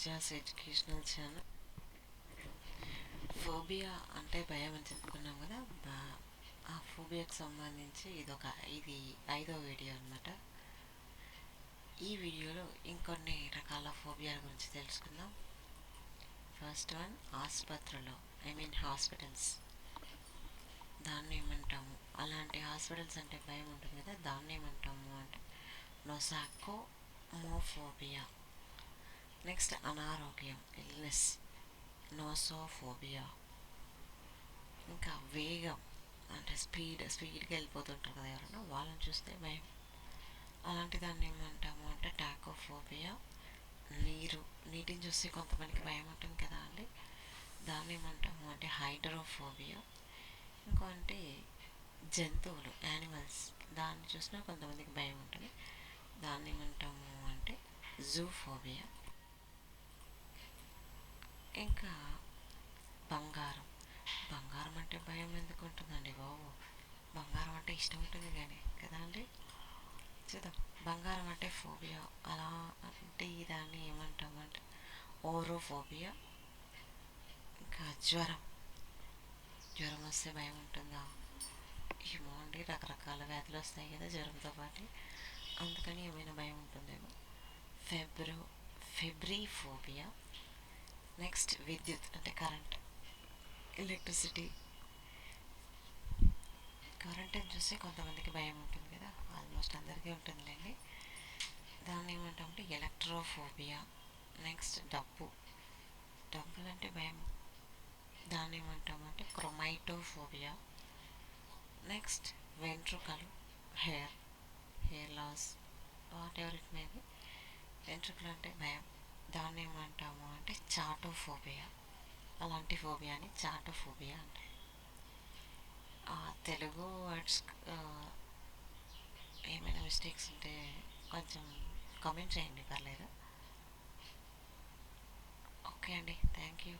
Tejas educational channel. Phobia అంటే భయం అని చెప్పుకున్నాం కదా. ఆ ఫోబియాకి సంబంధించి ఇది 5వ వీడియో అనమాట. ఈ వీడియోలో ఇంకొన్ని రకాల ఫోబియాల గురించి తెలుసుకుందాం. ఫస్ట్ వన్, ఆసుపత్రులు, హాస్పిటల్స్. దాన్ని ఏమంటాము, అలాంటి హాస్పిటల్స్ అంటే భయం ఉంటుంది కదా, దాన్ని ఏమంటాము అంటే నొసాకోమోఫోబియా. నెక్స్ట్ అనారోగ్యం, ఇల్నెస్, నోసోఫోబియా. ఇంకా వేగం అంటే స్పీడ్గా వెళ్ళిపోతుంటారు కదా ఎవరైనా, వాళ్ళని చూస్తే భయం. అలాంటి దాన్ని ఏమంటాము అంటే టాకోఫోబియా. నీటిని చూస్తే కొంతమందికి భయం ఉంటుంది కదా అండి, దాన్ని ఏమంటాము అంటే హైడ్రోఫోబియా. ఇంకో అంటే జంతువులు, యానిమల్స్, దాన్ని చూసినా కొంతమందికి భయం ఉంటుంది, దాన్ని ఏమంటాము అంటే జూఫోబియా. ఇంకా బంగారం అంటే భయం ఎందుకు ఉంటుందండి బాబు, బంగారం అంటే ఇష్టం ఉంటుంది కానీ కదా అండి. చూద్దాం, బంగారం అంటే ఫోబియా. అలా అంటే దాన్ని ఏమంటామంటే ఓరోఫోబియా. ఇంకా జ్వరం వస్తే భయం ఉంటుందా, ఏమో అండి, రకరకాల వ్యాధులు వస్తాయి కదా జ్వరంతో పాటు, అందుకని ఏమైనా భయం ఉంటుందేమో. ఫెబ్రిఫోబియా. నెక్స్ట్ విద్యుత్ అంటే కరెంట్, ఎలక్ట్రిసిటీ. కరెంట్ని చూస్తే కొంతమందికి భయం ఉంటుంది కదా, ఆల్మోస్ట్ అందరికీ ఉంటుందిలేండి. దాన్ని ఏమంటామంటే ఎలక్ట్రోఫోబియా. నెక్స్ట్ డబ్బులంటే భయం, దాన్ని ఏమంటామంటే క్రొమైటోఫోబియా. నెక్స్ట్ వెంట్రుకలు, hair loss, whatever it may be. వెంట్రుకలు అంటే భయం, దాన్ని ఏమంటాము అంటే చాటోఫోబియా. అలాంటి ఫోబియాని చాటోఫోబియా అంటే. తెలుగు వర్డ్స్ ఏమైనా మిస్టేక్స్ ఉంటే కొంచెం కామెంట్ చేయండి, పర్లేదు. ఓకే అండి, థ్యాంక్ యూ.